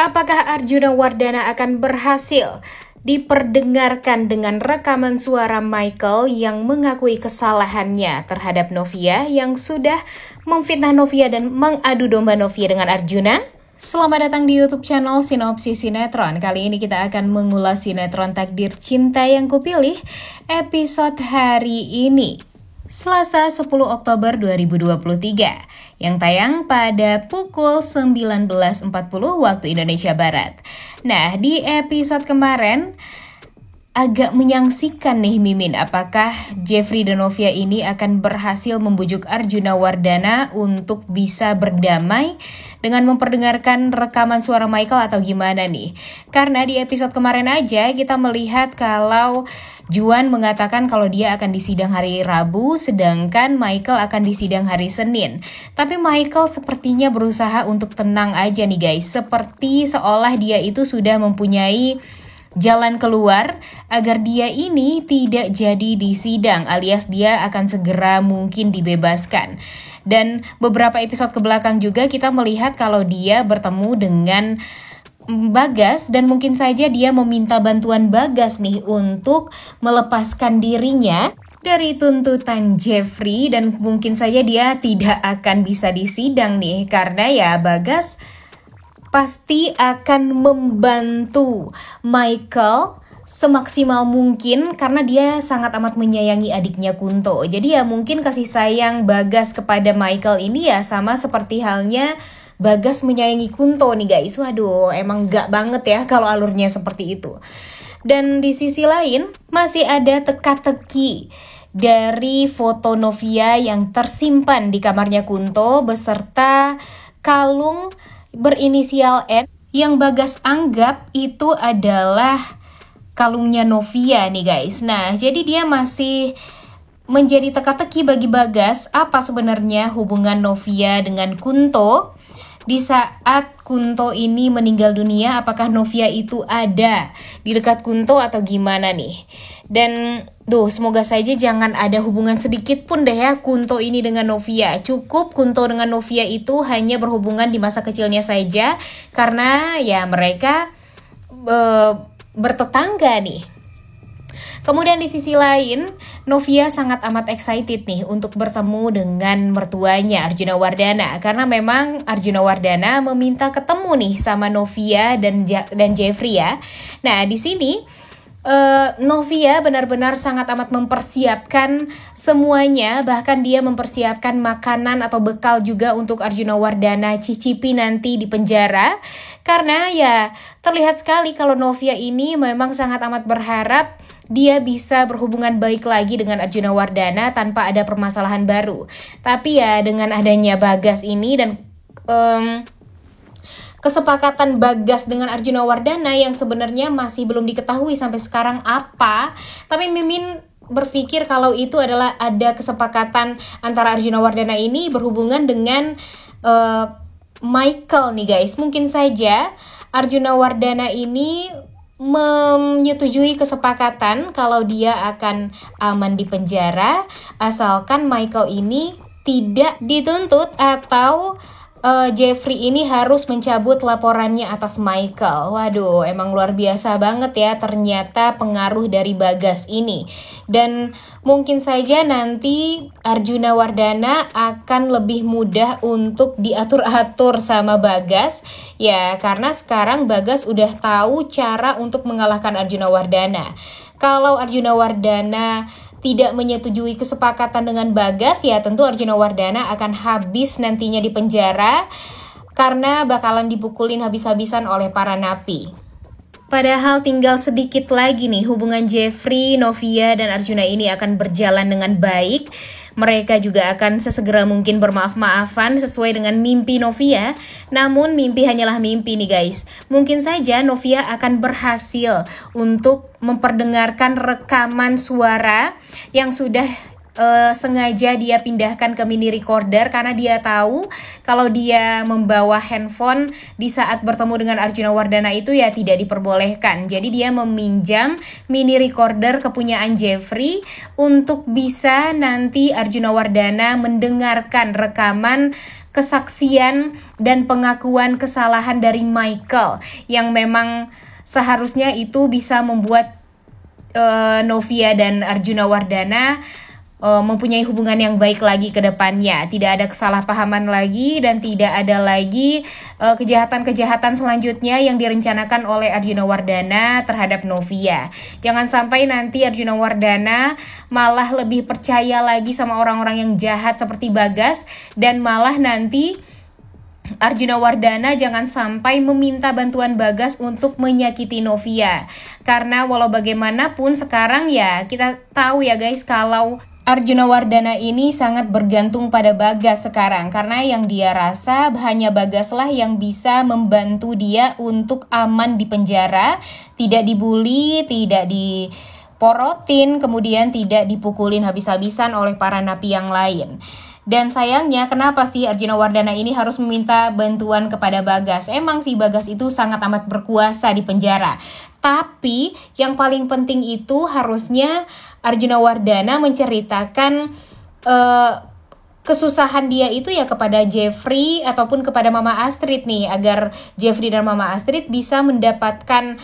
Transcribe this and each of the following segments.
Apakah Arjuna Wardana akan berhasil diperdengarkan dengan rekaman suara Michael yang mengakui kesalahannya terhadap Novia yang sudah memfitnah Novia dan mengadu domba Novia dengan Arjuna? Selamat datang di YouTube channel Sinopsis Sinetron. Kali ini kita akan mengulas sinetron Takdir Cinta Yang Kupilih episode hari ini, Selasa 10 Oktober 2023, yang tayang pada pukul 19.40 waktu Indonesia Barat. Nah, di episode kemarin agak menyaksikan nih Mimin, apakah Jeffrey dan Novia ini akan berhasil membujuk Arjuna Wardana untuk bisa berdamai dengan memperdengarkan rekaman suara Michael atau gimana nih? Karena di episode kemarin aja kita melihat kalau Juan mengatakan kalau dia akan disidang hari Rabu, sedangkan Michael akan disidang hari Senin. Tapi Michael sepertinya berusaha untuk tenang aja nih guys, seperti seolah dia itu sudah mempunyai jalan keluar agar dia ini tidak jadi disidang, alias dia akan segera mungkin dibebaskan. Dan beberapa episode kebelakang juga kita melihat kalau dia bertemu dengan Bagas dan mungkin saja dia meminta bantuan Bagas nih untuk melepaskan dirinya dari tuntutan Jeffrey, dan mungkin saja dia tidak akan bisa disidang nih karena ya Bagas pasti akan membantu Michael semaksimal mungkin karena dia sangat amat menyayangi adiknya Kunto. Jadi ya mungkin kasih sayang Bagas kepada Michael ini ya sama seperti halnya Bagas menyayangi Kunto nih guys. Waduh, emang gak banget ya kalau alurnya seperti itu. Dan di sisi lain masih ada teka-teki dari foto Novia yang tersimpan di kamarnya Kunto beserta kalung berinisial N yang Bagas anggap itu adalah kalungnya Novia nih guys. Nah, jadi dia masih menjadi teka-teki bagi Bagas apa sebenarnya hubungan Novia dengan Kunto. Di saat Kunto ini meninggal dunia, apakah Novia itu ada di dekat Kunto atau gimana nih? Dan semoga saja jangan ada hubungan sedikit pun deh ya Kunto ini dengan Novia. Cukup Kunto dengan Novia itu hanya berhubungan di masa kecilnya saja, karena ya mereka bertetangga nih. Kemudian di sisi lain, Novia sangat amat excited nih untuk bertemu dengan mertuanya Arjuna Wardana, karena memang Arjuna Wardana meminta ketemu nih sama Novia dan Jeffrey ya. Nah, di sini Novia benar-benar sangat amat mempersiapkan semuanya, bahkan dia mempersiapkan makanan atau bekal juga untuk Arjuna Wardana cicipi nanti di penjara. Karena ya terlihat sekali kalau Novia ini memang sangat amat berharap dia bisa berhubungan baik lagi dengan Arjuna Wardana tanpa ada permasalahan baru. Tapi ya dengan adanya Bagas ini dan kesepakatan Bagas dengan Arjuna Wardana yang sebenarnya masih belum diketahui sampai sekarang apa, tapi Mimin berpikir kalau itu adalah ada kesepakatan antara Arjuna Wardana ini berhubungan dengan Michael nih guys. Mungkin saja Arjuna Wardana ini menyetujui kesepakatan kalau dia akan aman di penjara asalkan Michael ini tidak dituntut atau Jeffrey ini harus mencabut laporannya atas Michael. Waduh, emang luar biasa banget ya ternyata pengaruh dari Bagas ini. Dan mungkin saja nanti Arjuna Wardana akan lebih mudah untuk diatur-atur sama Bagas. Ya, karena sekarang Bagas udah tahu cara untuk mengalahkan Arjuna Wardana. Kalau Arjuna Wardana tidak menyetujui kesepakatan dengan Bagas, ya tentu Arjuna Wardana akan habis nantinya di penjara karena bakalan dipukulin habis-habisan oleh para napi. Padahal tinggal sedikit lagi nih hubungan Jeffrey, Novia, dan Arjuna ini akan berjalan dengan baik. Mereka juga akan sesegera mungkin bermaaf-maafan sesuai dengan mimpi Novia. Namun mimpi hanyalah mimpi nih guys. Mungkin saja Novia akan berhasil untuk memperdengarkan rekaman suara yang sudah sengaja dia pindahkan ke mini recorder karena dia tahu kalau dia membawa handphone di saat bertemu dengan Arjuna Wardana itu ya tidak diperbolehkan. Jadi dia meminjam mini recorder kepunyaan Jeffrey untuk bisa nanti Arjuna Wardana mendengarkan rekaman kesaksian dan pengakuan kesalahan dari Michael yang memang seharusnya itu bisa membuat Novia dan Arjuna Wardana mempunyai hubungan yang baik lagi ke depannya. Tidak ada kesalahpahaman lagi dan tidak ada lagi kejahatan-kejahatan selanjutnya yang direncanakan oleh Arjuna Wardana terhadap Novia. Jangan sampai nanti Arjuna Wardana malah lebih percaya lagi sama orang-orang yang jahat seperti Bagas, dan malah nanti Arjuna Wardana jangan sampai meminta bantuan Bagas untuk menyakiti Novia. Karena walau bagaimanapun sekarang ya kita tahu ya guys, kalau Arjuna Wardana ini sangat bergantung pada Bagas sekarang. Karena yang dia rasa hanya Bagaslah yang bisa membantu dia untuk aman di penjara, tidak dibully, tidak diporotin, kemudian tidak dipukulin habis-habisan oleh para napi yang lain. Dan sayangnya kenapa sih Arjuna Wardana ini harus meminta bantuan kepada Bagas? Emang sih Bagas itu sangat amat berkuasa di penjara. Tapi yang paling penting itu harusnya Arjuna Wardana menceritakan kesusahan dia itu ya kepada Jeffrey ataupun kepada Mama Astrid nih, agar Jeffrey dan Mama Astrid bisa mendapatkan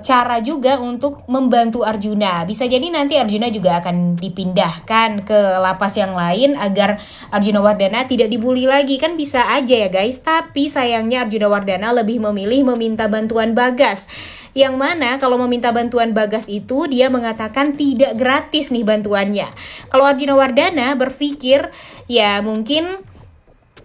cara juga untuk membantu Arjuna. Bisa jadi nanti Arjuna juga akan dipindahkan ke lapas yang lain agar Arjuna Wardana tidak dibully lagi, kan bisa aja ya guys. Tapi sayangnya Arjuna Wardana lebih memilih meminta bantuan Bagas. Yang mana kalau meminta bantuan Bagas itu dia mengatakan tidak gratis nih bantuannya. Kalau Arjuna Wardana berpikir ya mungkin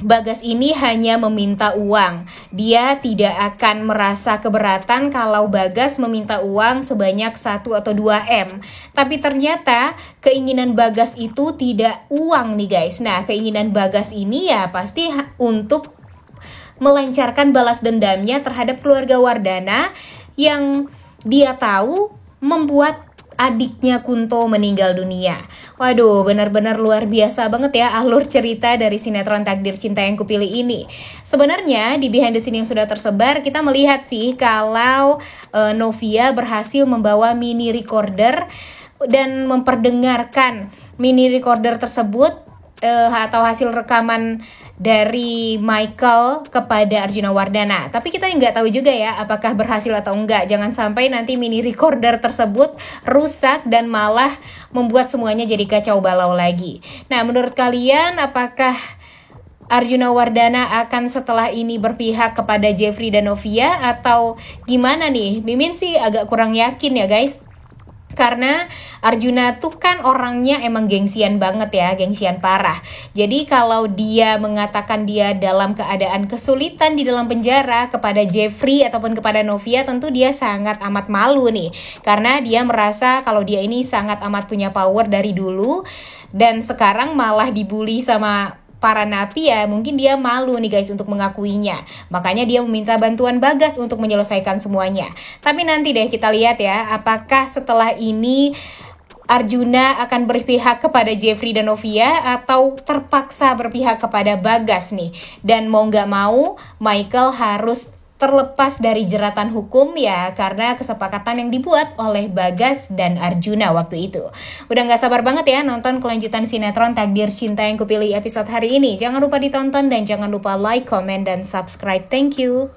Bagas ini hanya meminta uang. Dia tidak akan merasa keberatan kalau Bagas meminta uang sebanyak 1 atau 2 M. Tapi ternyata keinginan Bagas itu tidak uang nih guys. Nah, keinginan Bagas ini ya pasti untuk melancarkan balas dendamnya terhadap keluarga Wardana yang dia tahu membuat adiknya Kunto meninggal dunia. Waduh, benar-benar luar biasa banget ya alur cerita dari sinetron Takdir Cinta Yang Kupilih ini. Sebenarnya di behind the scene yang sudah tersebar, kita melihat sih kalau Novia berhasil membawa mini recorder dan memperdengarkan mini recorder tersebut atau hasil rekaman dari Michael kepada Arjuna Wardana. Tapi kita nggak tahu juga ya apakah berhasil atau enggak. Jangan sampai nanti mini recorder tersebut rusak dan malah membuat semuanya jadi kacau balau lagi. Nah, menurut kalian apakah Arjuna Wardana akan setelah ini berpihak kepada Jeffrey dan Novia atau gimana nih? Mimin sih agak kurang yakin ya guys. Karena Arjuna tuh kan orangnya emang gengsian banget ya, gengsian parah. Jadi kalau dia mengatakan dia dalam keadaan kesulitan di dalam penjara kepada Jeffrey ataupun kepada Novia, tentu dia sangat amat malu nih. Karena dia merasa kalau dia ini sangat amat punya power dari dulu, dan sekarang malah dibully sama para napi ya, mungkin dia malu nih guys untuk mengakuinya. Makanya dia meminta bantuan Bagas untuk menyelesaikan semuanya. Tapi nanti deh kita lihat ya, apakah setelah ini Arjuna akan berpihak kepada Jeffrey dan Novia atau terpaksa berpihak kepada Bagas nih. Dan mau gak mau Michael harus terlepas dari jeratan hukum ya, karena kesepakatan yang dibuat oleh Bagas dan Arjuna waktu itu. Udah gak sabar banget ya nonton kelanjutan sinetron Takdir Cinta Yang Kupilih episode hari ini. Jangan lupa ditonton dan jangan lupa like, comment, dan subscribe. Thank you.